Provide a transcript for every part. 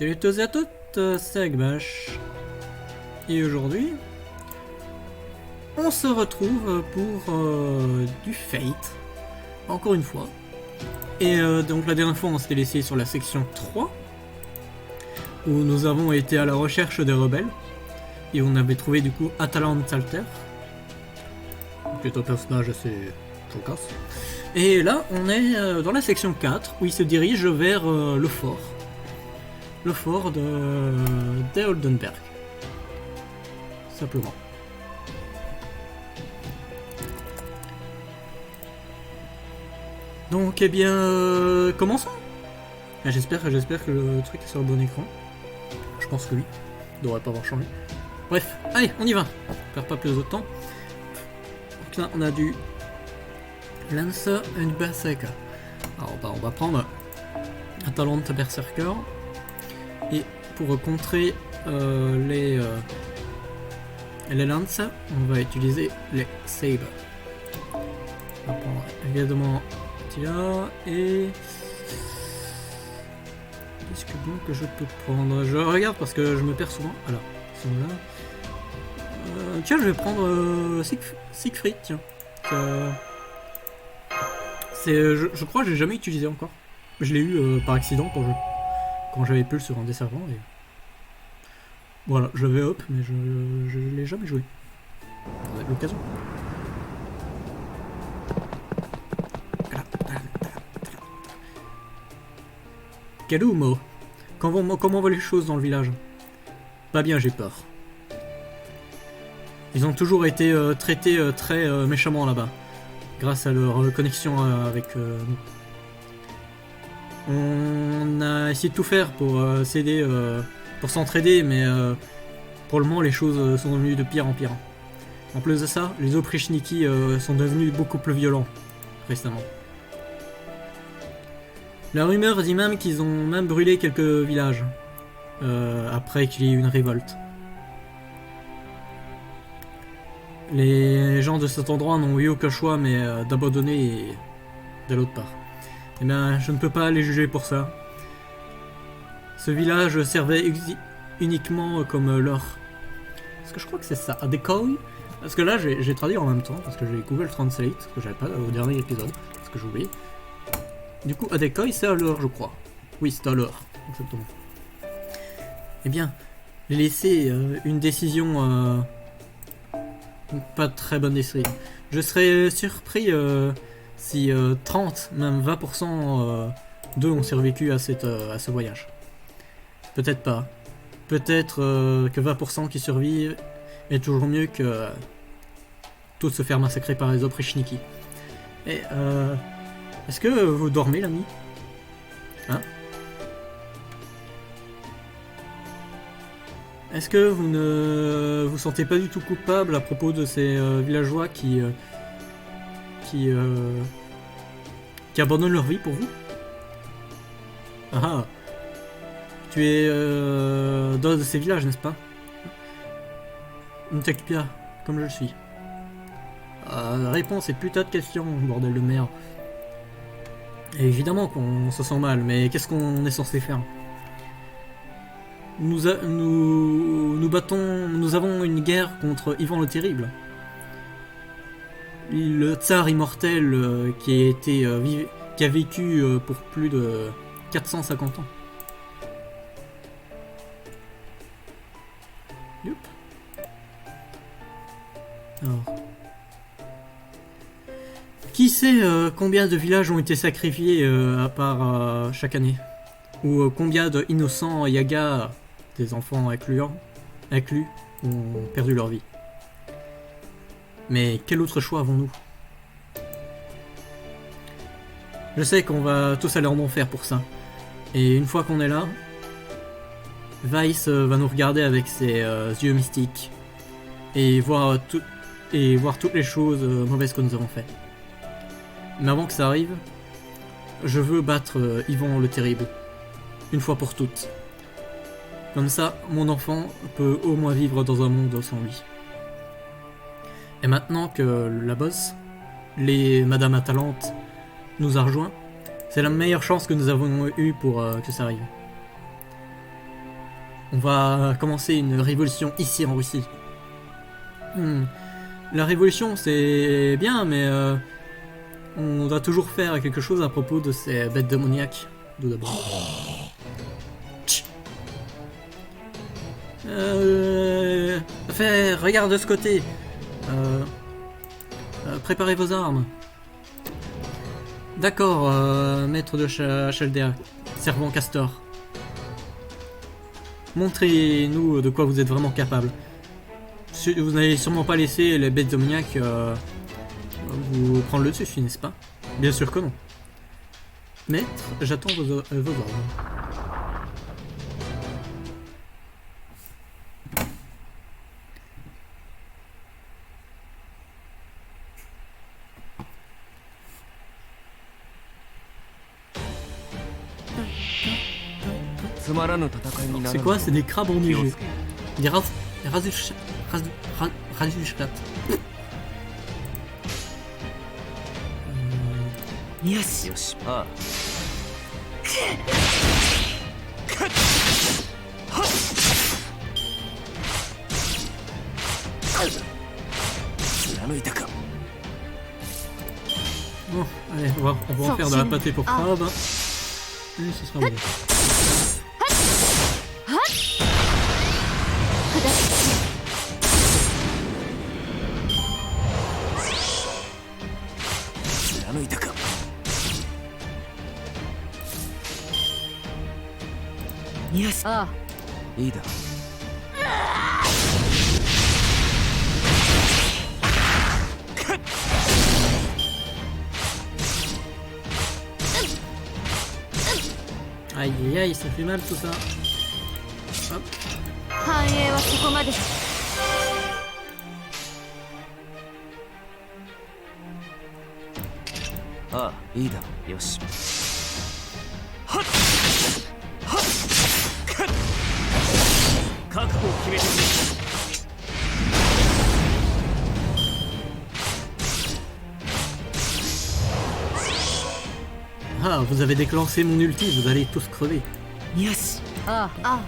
Salut à tous et à toutes, c'est Agbash. Et aujourd'hui, on se retrouve pour du Fate, encore une fois. Et donc la dernière fois, on s'était laissé sur la section 3, où nous avons été à la recherche des rebelles. Et on avait trouvé du coup Atalante Salter, qui est un personnage assez cocasse. Et là, on est dans la section 4, où il se dirige vers le fort. Le fort de Oldenberg. Simplement. Donc, eh bien, commençons. J'espère que le truc est sur le bon écran. Je pense que oui. Il devrait pas avoir changé. Bref, allez, on y va. On perd pas plus de temps. Donc là, on a du Lancer et du Berserker. Alors, bah, on va prendre Atalante Berserker. Et pour contrer les lances, on va utiliser les sabres. On va prendre évidemment celui-là et... Qu'est-ce que bon que je peux prendre? Je regarde parce que je me perds souvent. Alors, celui-là. Tiens, je vais prendre Siegfried, tiens. Je crois que je l'ai jamais utilisé encore. Je l'ai eu par accident quand j'avais Pulse sur un des servants. Et... Voilà, je l'avais up, mais je l'ai jamais joué. Vous avez l'occasion. Kalumo, comment vont les choses dans le village? Pas bien, j'ai peur. Ils ont toujours été traités très méchamment là-bas, grâce à leur connexion avec nous. On a essayé de tout faire pour s'aider, pour s'entraider, mais pour le moment les choses sont devenues de pire en pire. En plus de ça, les Oprichniki sont devenus beaucoup plus violents récemment. La rumeur dit même qu'ils ont même brûlé quelques villages après qu'il y ait eu une révolte. Les gens de cet endroit n'ont eu aucun choix mais d'abandonner de l'autre part. Eh bien, je ne peux pas les juger pour ça. Ce village servait uniquement comme leur... Est-ce que je crois que c'est ça, à Decoy? Parce que là, j'ai traduit en même temps, parce que j'ai Google Translate, que j'avais pas au dernier épisode, parce que j'ai oublié. Du coup, à Decoy, c'est à l'heure, je crois. Oui, c'est à l'heure, exactement. Eh bien, j'ai laissé une décision pas très bonne d'esprit. Je serais surpris si 30, même 20% d'eux ont survécu à ce voyage. Peut-être pas. Peut-être que 20% qui survivent est toujours mieux que tout se faire massacrer par les Oprichniki. Et est-ce que vous dormez la nuit? Hein? Est-ce que vous ne vous sentez pas du tout coupable à propos de ces villageois qui abandonnent leur vie pour vous? Ah, tu es dans de ces villages, n'est-ce pas? Ne t'inquiète pas, comme je le suis. La réponse est putain de question, bordel de merde. Et évidemment qu'on se sent mal, mais qu'est-ce qu'on est censé faire? Nous avons une guerre contre Ivan le Terrible. Le tsar immortel qui a vécu pour plus de 450 ans. Youp. Alors. Qui sait combien de villages ont été sacrifiés à part chaque année? Ou combien d'innocents Yaga, des enfants inclus, ont perdu leur vie? Mais quel autre choix avons-nous? Je sais qu'on va tous aller en enfer pour ça. Et une fois qu'on est là, Weiss va nous regarder avec ses yeux mystiques et voir toutes les choses mauvaises que nous avons faites. Mais avant que ça arrive, je veux battre Ivan le Terrible, une fois pour toutes. Comme ça, mon enfant peut au moins vivre dans un monde sans lui. Et maintenant que la boss, Madame Atalante, nous a rejoints, c'est la meilleure chance que nous avons eue pour que ça arrive. On va commencer une révolution ici en Russie. La révolution c'est bien, mais on doit toujours faire quelque chose à propos de ces bêtes démoniaques. Tout d'abord. Regarde de ce côté. Préparez vos armes. D'accord, maître de Chaldea, servant Castor. Montrez-nous de quoi vous êtes vraiment capable. Vous n'allez sûrement pas laisser les bêtes démoniaques vous prendre le dessus, n'est-ce pas? Bien sûr que non. Maître, j'attends vos ordres. C'est quoi? C'est des crabes enneigés. Des razushkat. Yes. Ah. Bon, allez, on va en faire de la pâtée pour crabe. Et ce sera bon. Yes. Ah. Ida. Aïe aïe aïe, ça fait mal tout ça. Hop. Ah, Ida. Yoshi. Ah, vous avez déclenché mon ulti, vous allez tous crever. Yes. Ah. Alors,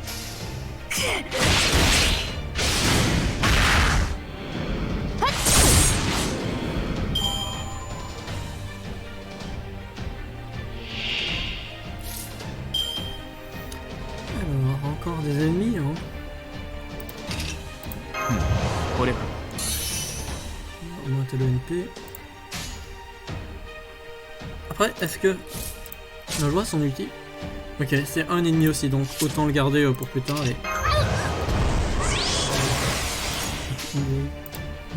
encore des ennemis, hein. Augmenter le NP. Après, est-ce que... je vois son ulti. Ok, c'est un ennemi aussi, donc autant le garder pour plus tard. Et...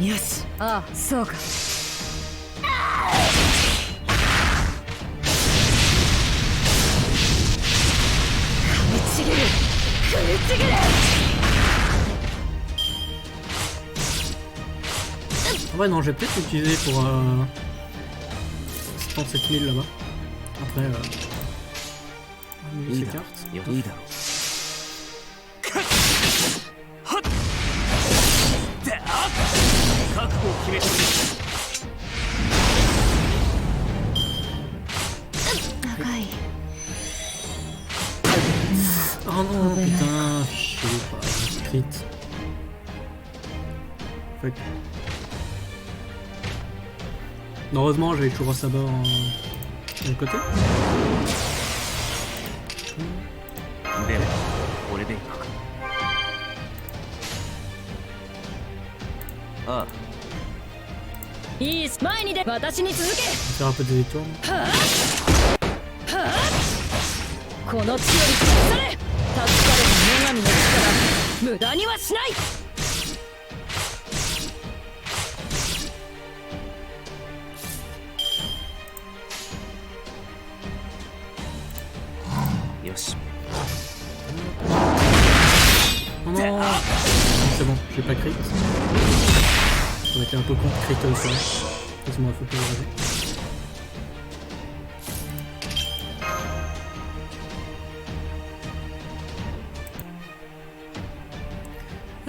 Yes. Ah, so. Ouais, non, je vais peut-être l'utiliser pour... je pense 7000 là-bas. Après, ces cartes. Oh non, putain, chier, crit. Fuck. Heureusement, j'avais toujours un sabre de côté. Ah. Faire un peu des détours. Oh non, c'est bon, j'ai pas crit. Ça aurait été un peu con de crit ça. Laisse-moi la photo de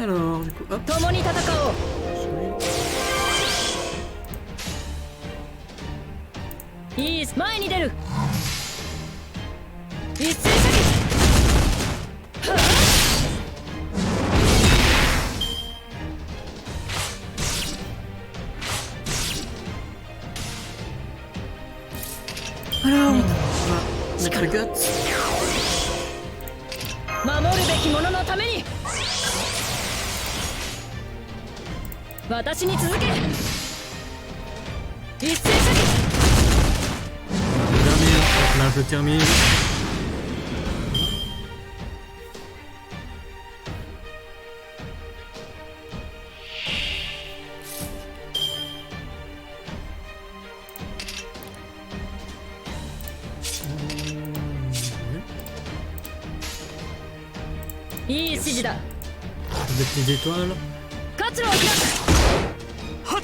alors, du coup, hop. guts. 守るべき者のために私に続け一斉射撃 Là je termine. Ouais. いい指示だ Des petites étoiles. 活路を開くはっ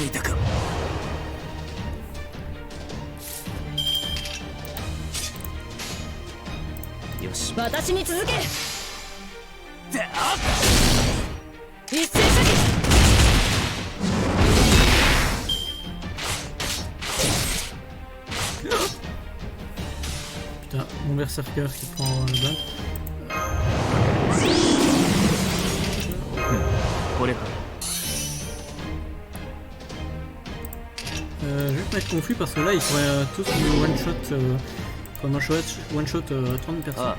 見たかよし私に続け一斉射撃 Putain, mon berserker qui prend la balle. これか Je vais te mettre confus parce que là ils pourraient tous me one shot. Comme un one shot 30 personnes. Ah.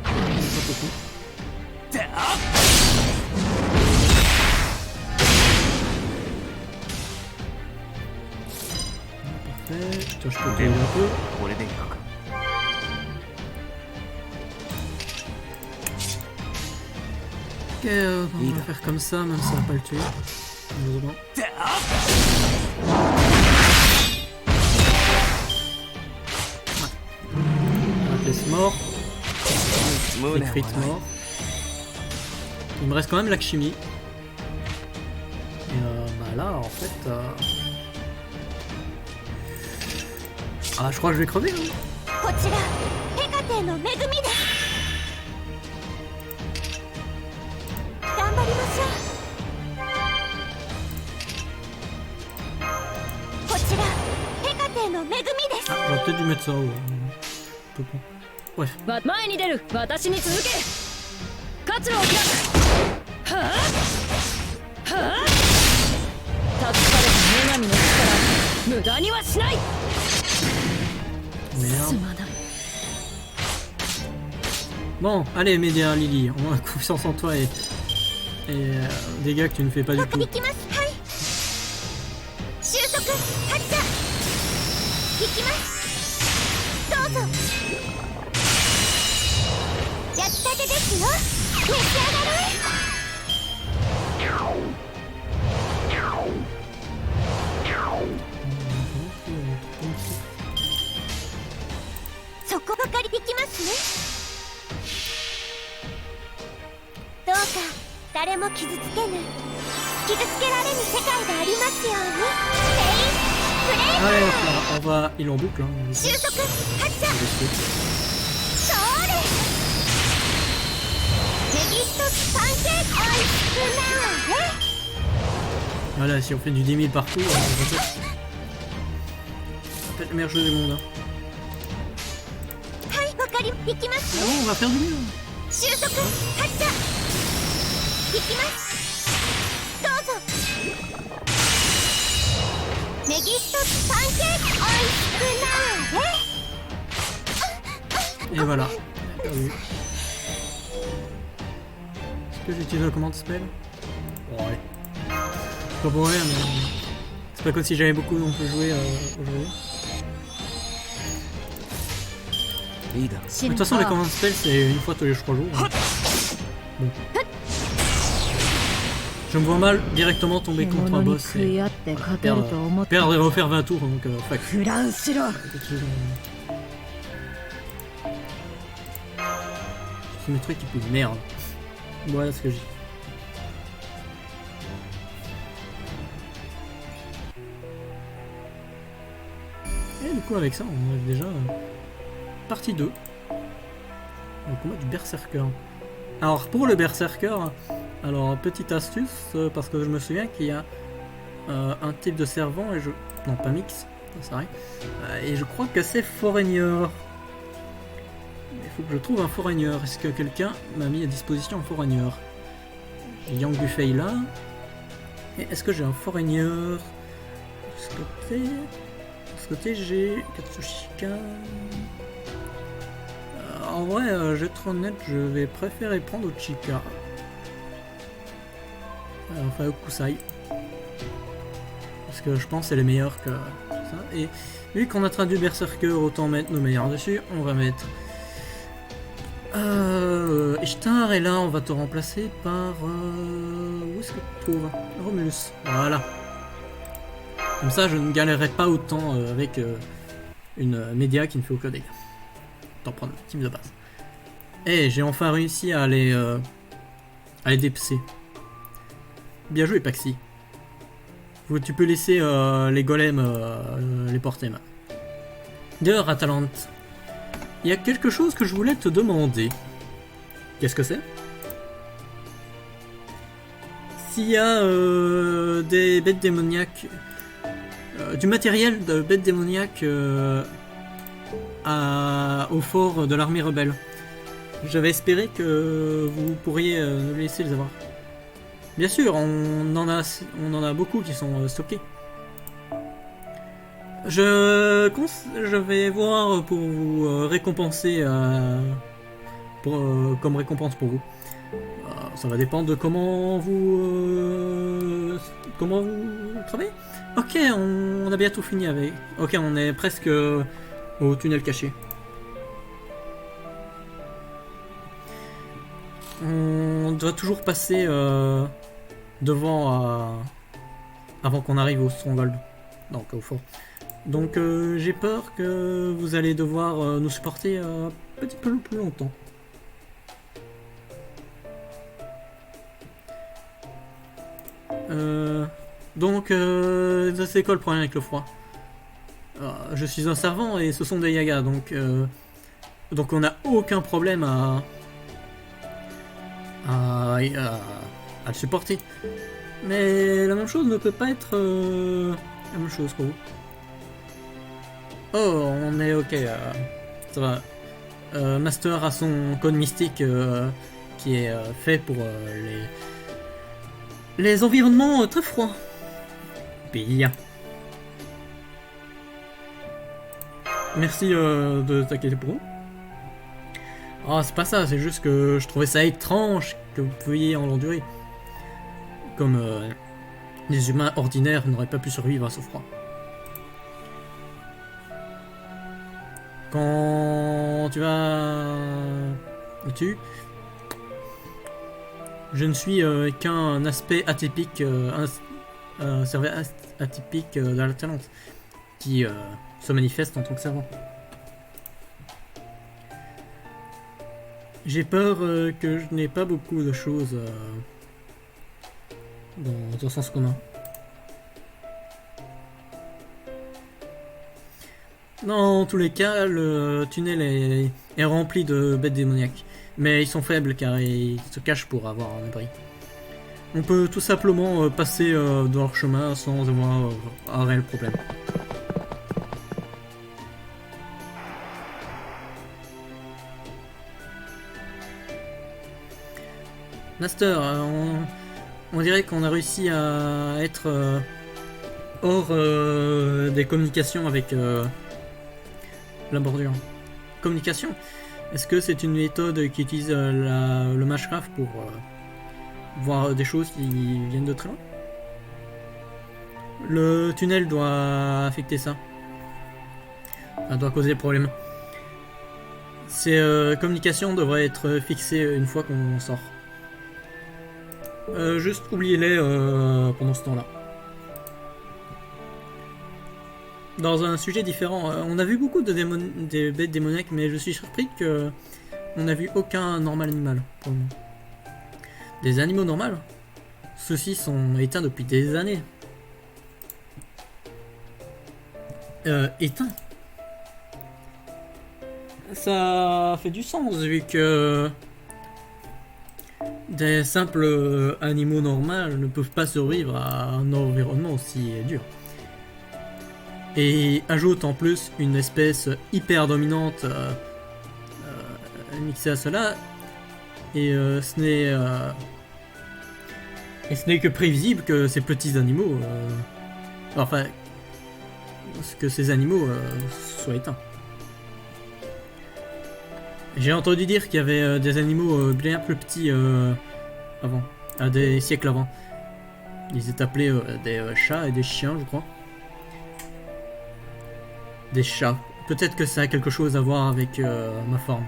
C'est pas beaucoup. Parfait. Putain, je peux t'aider un peu. これでいくか Ok, on va faire comme ça, même si ça va pas le tuer. Heureusement. Ok, c'est mort. Frites mort. Il me reste quand même l'Akshimi. Et bah là, en fait... Ah, je crois que je vais crever, hein. こちらヘカテの恵みです頑張りましょうこちらヘカテの恵みです J'aurais peut-être dû mettre ça, ouais. Un peu con. Bref. 前に出る私に続け活路を開くはあはあ託された女神の力無駄にはしない Merde. まない Bon, allez, Média, Lily, on a confiance en toi et dégâts que tu ne fais pas du 僕 tout. 行きますはい収束発射行きますどうぞ焼きたてですよ召し上がれそこばかりできますねどうか誰も傷つけぬ傷つけられぬ世界がありますようにプレイ Allez, on va... Il est en boucle, hein. 収束発射それネギ一つパンケーキおいしくなー Voilà, si on fait du 10 000 partout, ça peut être la meilleure chose du monde. Hein. はいわかりいきま Ah す bon, on va faire du mieux. 収束発射いきますどうぞネギ一つパンケーキおいしくなー Et voilà. Perdu. Est-ce que j'utilise la commande spell? Ouais. Je pas pour rien, mais c'est pas comme si j'avais beaucoup non plus joué aujourd'hui. De toute façon, les commandes spell, c'est une fois tous les 3 jours. Hein. Bon. Je me vois mal directement tomber contre un boss et perdre et refaire 20 tours, donc fuck. フランしろ C'est mes trucs qui puent merde. Voilà ce que j'ai. Et du coup avec ça on a déjà partie 2. Le combat du berserker. Alors pour le berserker, alors petite astuce, parce que je me souviens qu'il y a un type de servant et je... Non pas mix, ça arrive. Et je crois que c'est Foreigner. Il faut que je trouve un Foreigner. Est-ce que quelqu'un m'a mis à disposition un Foreigner? J'ai Yang Buffet là. Et est-ce que j'ai un Foreigner ce côté j'ai Katsushika. En vrai, je vais être honnête, je vais préférer prendre Uchika. Enfin, Kusai. Parce que je pense qu'elle est meilleure que ça. Et vu qu'on a traduit Berserker, autant mettre nos meilleurs dessus. On va mettre Ishtar, et là on va te remplacer par... où est-ce que tu trouves Romulus. Voilà. Comme ça je ne galérerai pas autant avec une média qui ne fait aucun dégât. T'en prendre le team de base. Et j'ai enfin réussi à les dépecer. Bien joué Paxi. Tu peux laisser les golems les porter main. D'ailleurs, Atalante, il y a quelque chose que je voulais te demander. Qu'est-ce que c'est? S'il y a des bêtes démoniaques, du matériel de bêtes démoniaques au fort de l'armée rebelle, j'avais espéré que vous pourriez nous laisser les avoir. Bien sûr, on en a beaucoup qui sont stockés. Je vais voir pour vous récompenser comme récompense pour vous. Ça va dépendre de comment vous travaillez. Ok, on a bientôt fini avec. Ok, on est presque au tunnel caché. On doit toujours passer devant avant qu'on arrive au Stronghold, donc au fort. Donc j'ai peur que vous allez devoir nous supporter un petit peu plus longtemps. Donc c'est quoi le problème avec le froid? Je suis un servant et ce sont des yagas, donc on n'a aucun problème à le supporter. Mais la même chose ne peut pas être la même chose pour vous. Oh, on est ok, ça va. Master a son code mystique qui est fait pour les environnements très froids. Bien. Merci de t'inquiéter pour vous. Oh, c'est pas ça, c'est juste que je trouvais ça étrange que vous pouviez en l'endurer. Comme les humains ordinaires n'auraient pas pu survivre à ce froid. Quand tu vas là-dessus, je ne suis qu'un aspect atypique, un cerveau atypique de la Talente qui se manifeste en tant que servant. J'ai peur que je n'ai pas beaucoup de choses dans un sens commun. Dans tous les cas, le tunnel est rempli de bêtes démoniaques. Mais ils sont faibles car ils se cachent pour avoir un abri. On peut tout simplement passer dans leur chemin sans avoir un réel problème. Master, on dirait qu'on a réussi à être hors des communications avec la bordure. Communication? Est-ce que c'est une méthode qui utilise le Mashcraft pour voir des choses qui viennent de très loin? Le tunnel doit affecter ça. Ça doit causer des problèmes. Ces communications devraient être fixées une fois qu'on sort. Juste oubliez-les pendant ce temps-là. Dans un sujet différent, on a vu beaucoup de des bêtes démoniaques, mais je suis surpris que on n'a vu aucun normal animal pour le moment. Des animaux normaux? Ceux-ci sont éteints depuis des années. Éteints? Ça fait du sens vu que des simples animaux normaux ne peuvent pas survivre à un environnement aussi dur. Et ajoute en plus une espèce hyper dominante mixée à cela, et ce n'est que prévisible que ces petits animaux, enfin que ces animaux soient éteints. J'ai entendu dire qu'il y avait des animaux bien plus petits avant, des siècles avant. Ils étaient appelés des chats et des chiens, je crois. Des chats. Peut-être que ça a quelque chose à voir avec ma forme.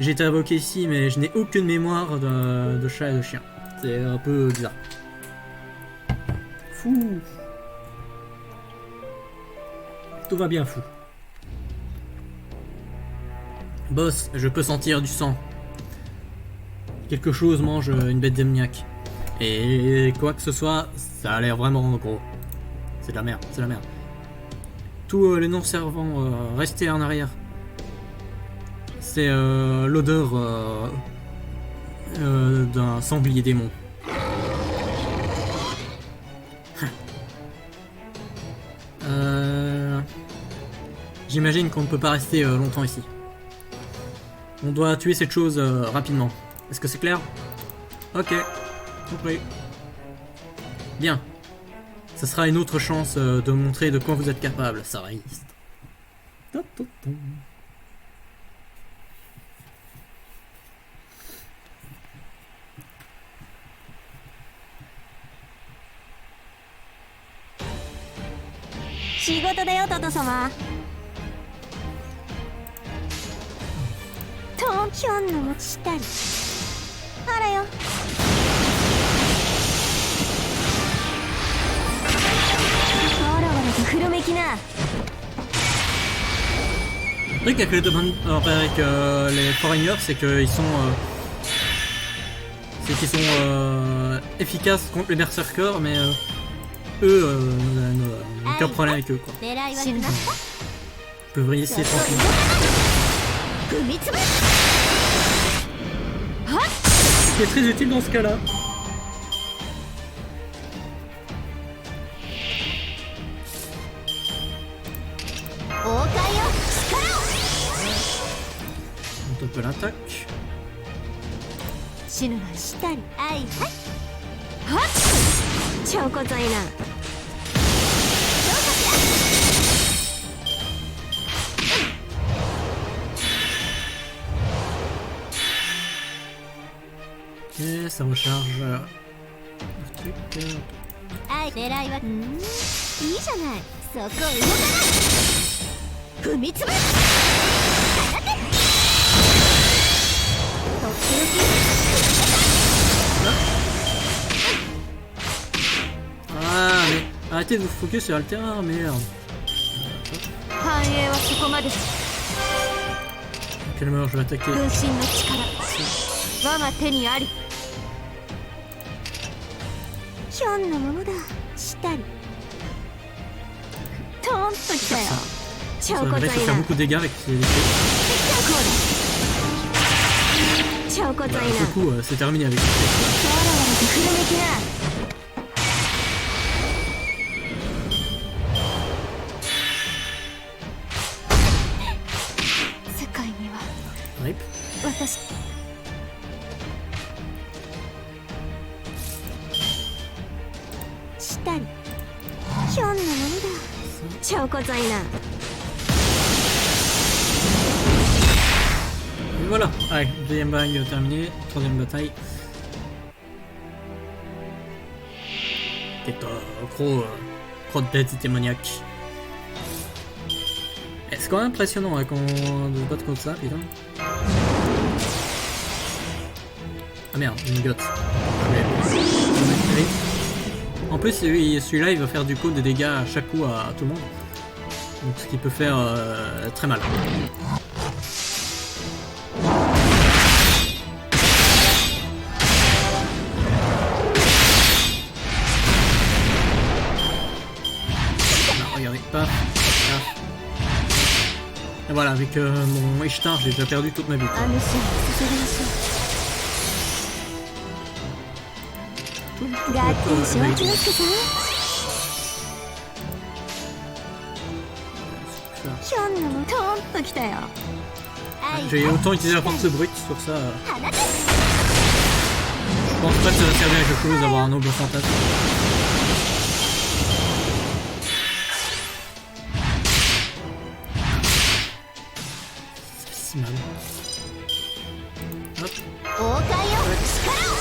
J'ai été invoqué ici, mais je n'ai aucune mémoire de chat et de chien. C'est un peu bizarre. Fou. Tout va bien, fou. Boss, je peux sentir du sang. Quelque chose mange une bête démoniaque. Et quoi que ce soit, ça a l'air vraiment gros. C'est de la merde, c'est de la merde. Tous les non-servants, restez en arrière. C'est l'odeur d'un sanglier démon. J'imagine qu'on ne peut pas rester longtemps ici. On doit tuer cette chose rapidement. Est-ce que c'est clair? Ok, compris. Bien. Ça sera une autre chance de montrer de quoi vous êtes capable, Sariste. Le truc avec les foreigners, c'est qu'ils sont efficaces contre les berserkers, mais eux n'ont aucun problème avec eux, quoi. Ils peuvent essayer tranquillement. Ce qui est très utile dans ce cas-là. On peut l'attaque. Ok, ça recharge. Ah, mais arrêtez de vous focus sur Altera, merde. Quelle heure je vais attaquer? Ça devrait faire beaucoup de dégâts avec ces épées. Du coup, c'est terminé avec ces épées. Rip. Et voilà, allez, deuxième bague terminée, troisième bataille. Peut-être gros de bête démoniaque. C'est quand même impressionnant hein, quand on se bat contre ça, putain. Ah merde, une gotte. En plus, celui-là, il va faire du coup des dégâts à chaque coup à tout le monde. Donc ce qui peut faire très mal. Non, regardez, paf, paf. Et voilà, avec mon Ishtar, j'ai déjà perdu toute ma vie. J'ai autant utilisé la force brute sur ça. Je pense pas que ça va servir à quelque chose d'avoir un noble fantasme. si mal. Hop. 王冠よ力を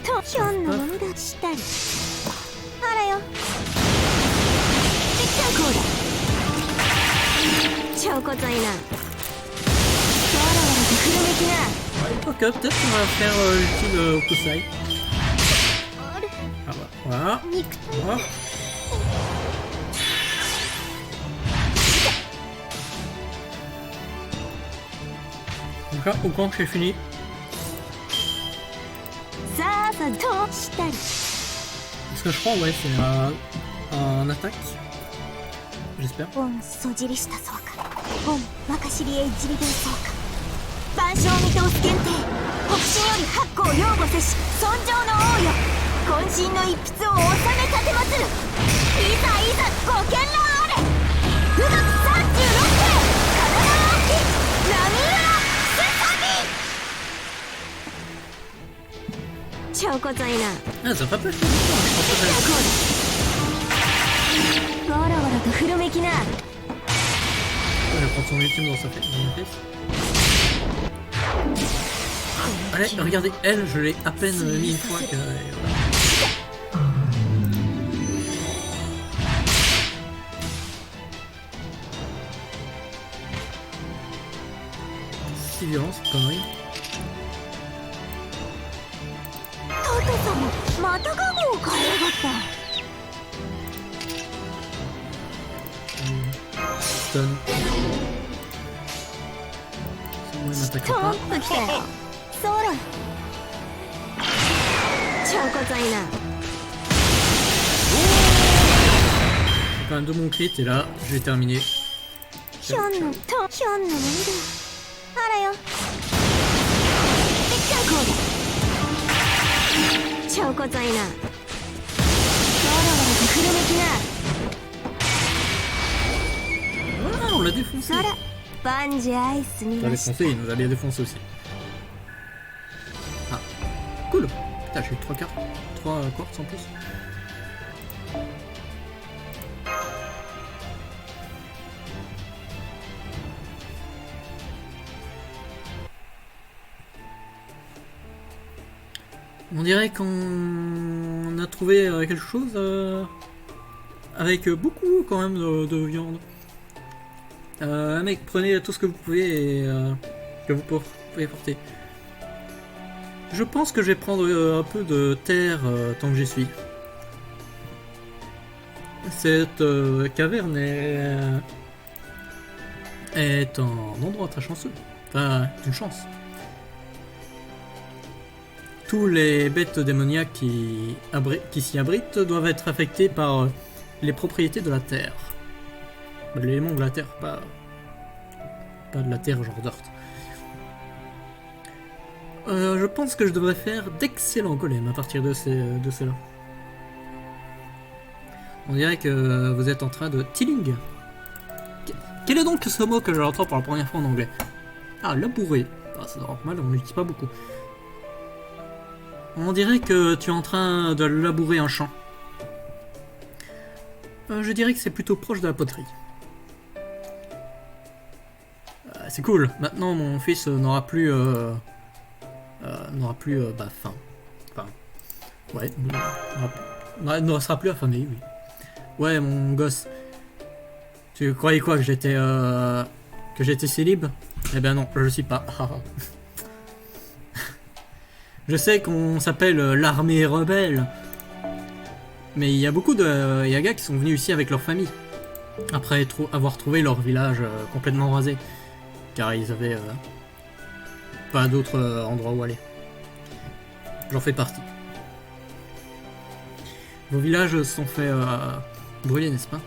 とひょんのものだしたりあらよできたこうだ超こざいなわらわらとふるめきな Ok, peut-être qu'on va faire l'ulti de Kusai. ある Ah bah, voilà. 肉体 Voilà. Donc là, au camp, j'ai fini. さあさとしたり Ce que je crois, ouais, c'est un attaque. J'espère. 本そじりしたそうか本若知りへじりでそうか万象見通す限定北進より八甲擁護せし尊上の王よ渾身の一筆を収め立てまつるいざいざご見覧あれ武学36世神奈川沖浪浦すさび超こざいな Ah, ça va pas être longtemps, je pense que わらわらとふるめきな je vais prendre son ultime dans sa face. Allez, regardez, elle, je l'ai à peine mis une fois que... voilà. Si violent cette connerie. タト様またガゴを変えやがった Stun. Sinon il m'attaquera ト pas. ップ来たよそら超こざいな J'ai quand même 2 mon crit et là, je vais terminer. ひょんのとひょんのものだあらよできたこうだ超こざいなわらわらとふるめきな Ah, on l'a défoncé. そら万事アイスに On l'a まし défoncé, il nous a bien défoncé aussi. Ah, cool. Putain, j'ai eu 3 cartes. 3 quartz en plus. On dirait qu'on a trouvé quelque chose avec beaucoup quand même de viande. Mec, prenez tout ce que vous pouvez et que vous pouvez porter. Je pense que je vais prendre un peu de terre tant que j'y suis. Cette caverne est un endroit très chanceux. Enfin, une chance. Tous les bêtes démoniaques qui s'y abritent doivent être affectés par les propriétés de la terre. L'élément de la terre, pas de la terre genre dirt. Je pense que je devrais faire d'excellents golems à partir de ceux-là. On dirait que vous êtes en train de tilling. Quel est donc ce mot que j'entends pour la première fois en anglais? Ah, labourer. Ah, c'est normal, on n'utilise pas beaucoup. On dirait que tu es en train de labourer un champ. Je dirais que c'est plutôt proche de la poterie. C'est cool. Maintenant, mon fils n'aura plus faim. Enfin, ouais, ne sera plus affamé, oui. Ouais, mon gosse. Tu croyais quoi, que j'étais célib? Eh ben non, je le suis pas. Je sais qu'on s'appelle l'armée rebelle, mais il y a beaucoup de Yaga qui sont venus ici avec leur famille, après avoir trouvé leur village complètement rasé, car ils avaient pas d'autre endroit où aller. J'en fais partie. Vos villages se sont fait brûler, n'est-ce pas?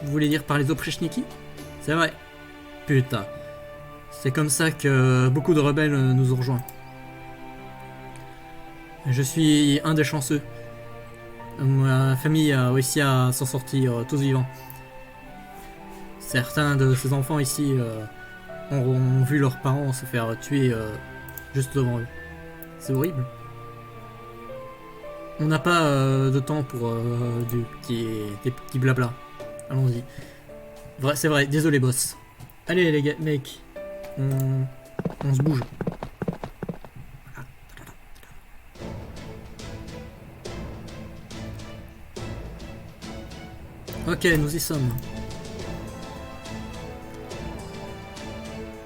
Vous voulez dire par les Oprichniki? C'est vrai. Putain. C'est comme ça que beaucoup de rebelles nous ont rejoints. Je suis un des chanceux. Ma famille a réussi à s'en sortir tous vivants. Certains de ces enfants ici ont vu leurs parents se faire tuer juste devant eux. C'est horrible. On n'a pas de temps pour des petits blabla. Allons-y. C'est vrai, désolé boss. Allez les gars, mec. On se bouge. Ok, nous y sommes.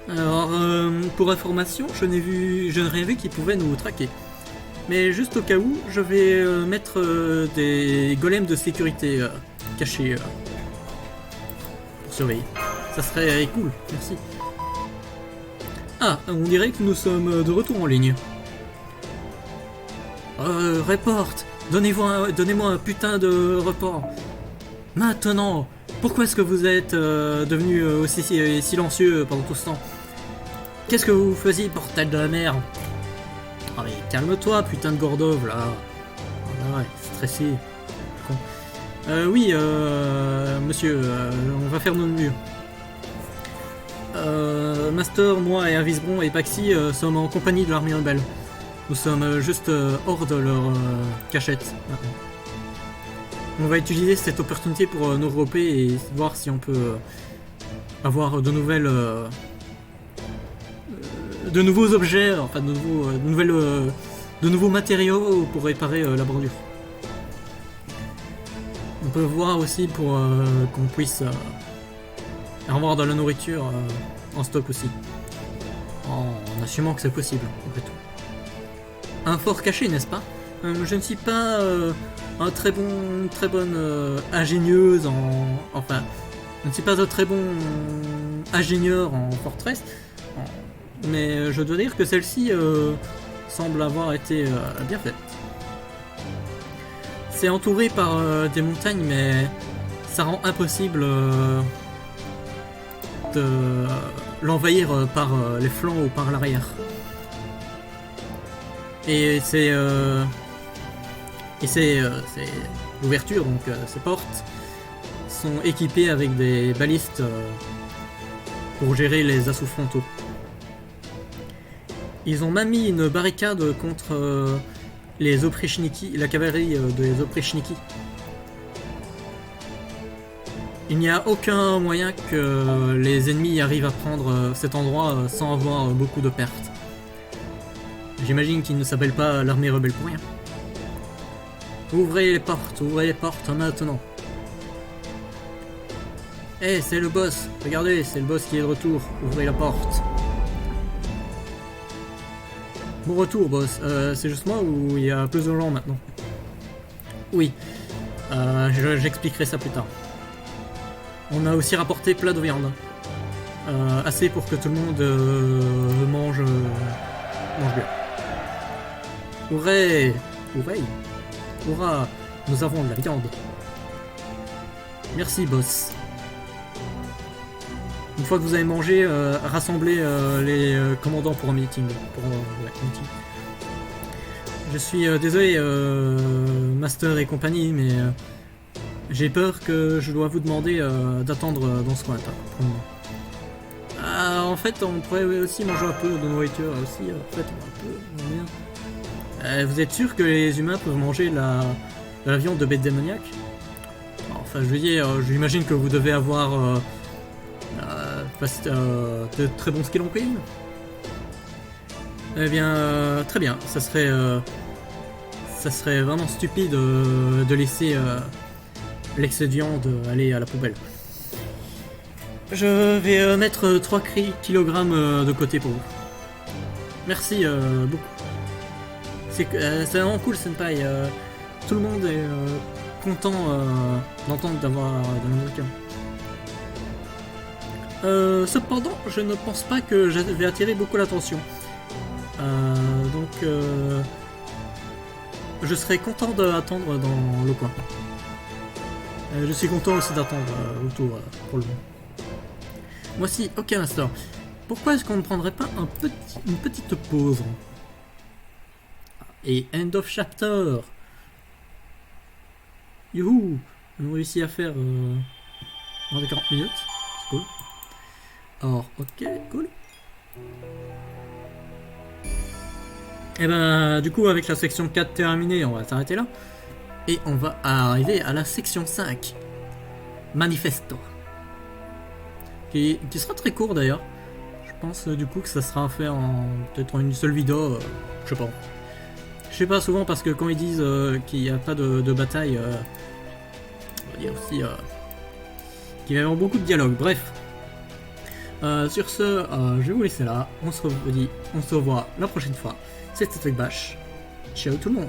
Alors, pour information, je n'ai rien vu qui pouvait nous traquer. Mais juste au cas où, je vais mettre des golems de sécurité cachés pour surveiller. Ça serait cool, merci. Ah, on dirait que nous sommes de retour en ligne. Report, donnez-moi un putain de report. Maintenant, pourquoi est-ce que vous êtes devenu aussi silencieux pendant tout ce temps? Qu'est-ce que vous faisiez, bordel de la merde? Ah mais calme-toi, putain de Gordov, là. Ah ouais, stressé. Con. Oui, monsieur, on va faire notre mieux. Master, moi et Avisbron et Paxi sommes en compagnie de l'armée rebelle. Nous sommes juste hors de leur cachette maintenant. On va utiliser cette opportunité pour nous regrouper et voir si on peut avoir de nouvelles... de nouveaux objets, enfin de nouveaux matériaux pour réparer la bordure. On peut voir aussi pour qu'on puisse avoir de la nourriture en stock aussi. En assumant que c'est possible, après tout. Un fort caché, n'est-ce pas? Je ne suis pas un très bonne ingénieuse enfin, je ne suis pas un très bon ingénieur en forteresse, mais je dois dire que celle-ci semble avoir été bien faite. C'est entouré par des montagnes, mais ça rend impossible de l'envahir par les flancs ou par l'arrière. Et c'est l'ouverture, donc ces portes sont équipées avec des balistes pour gérer les assauts frontaux. Ils ont même mis une barricade contre les Oprichniki, la cavalerie des Oprichniki. Il n'y a aucun moyen que les ennemis arrivent à prendre cet endroit sans avoir beaucoup de pertes. J'imagine qu'ils ne s'appellent pas l'armée rebelle pour rien. Ouvrez les portes maintenant. Eh, c'est le boss. Regardez, c'est le boss qui est de retour. Ouvrez la porte. Bon retour, boss. C'est juste moi ou il y a plus de gens maintenant? Oui. J'expliquerai ça plus tard. On a aussi rapporté plein de viande. Assez pour que tout le monde mange bien. Hurray! Hurray! Hurrah! Nous avons de la viande. Merci, boss. Une fois que vous avez mangé, rassemblez les commandants pour un meeting. Meeting. Je suis désolé, Master et compagnie, mais j'ai peur que je dois vous demander d'attendre dans ce coin. En fait, on pourrait aussi manger un peu de nourriture aussi. En fait, un peu. Vous êtes sûr que les humains peuvent manger de la viande de bête démoniaque? Enfin, je veux dire, j'imagine que vous devez avoir de très bons skills en cuisine. Eh bien, très bien. Ça serait vraiment stupide de laisser l'excédent aller à la poubelle. Je vais mettre 3 kg de côté pour vous. Merci beaucoup. C'est vraiment cool, Senpai. Tout le monde est content d'entendre d'avoir de la nourriture. Cependant, je ne pense pas que je vais attirer beaucoup l'attention. Donc, je serais content d'attendre dans le coin. Je suis content aussi d'attendre autour pour le moment. Moi aussi, ok, Master. Pourquoi est-ce qu'on ne prendrait pas une petite pause? Et end of chapter. Youhou. On a réussi à faire moins de 40 minutes. C'est cool. Alors, ok, cool. Et ben, du coup, avec la section 4 terminée, on va s'arrêter là. Et on va arriver à la section 5. Manifesto. qui sera très court d'ailleurs. Je pense du coup que ça sera fait peut-être en une seule vidéo, je sais pas. Je sais pas souvent parce que quand ils disent qu'il n'y a pas de bataille, il y a aussi qu'il va y avoir beaucoup de dialogue. Bref. Sur ce, je vais vous laisser là. On se revoit la prochaine fois. C'était Bash. Ciao tout le monde.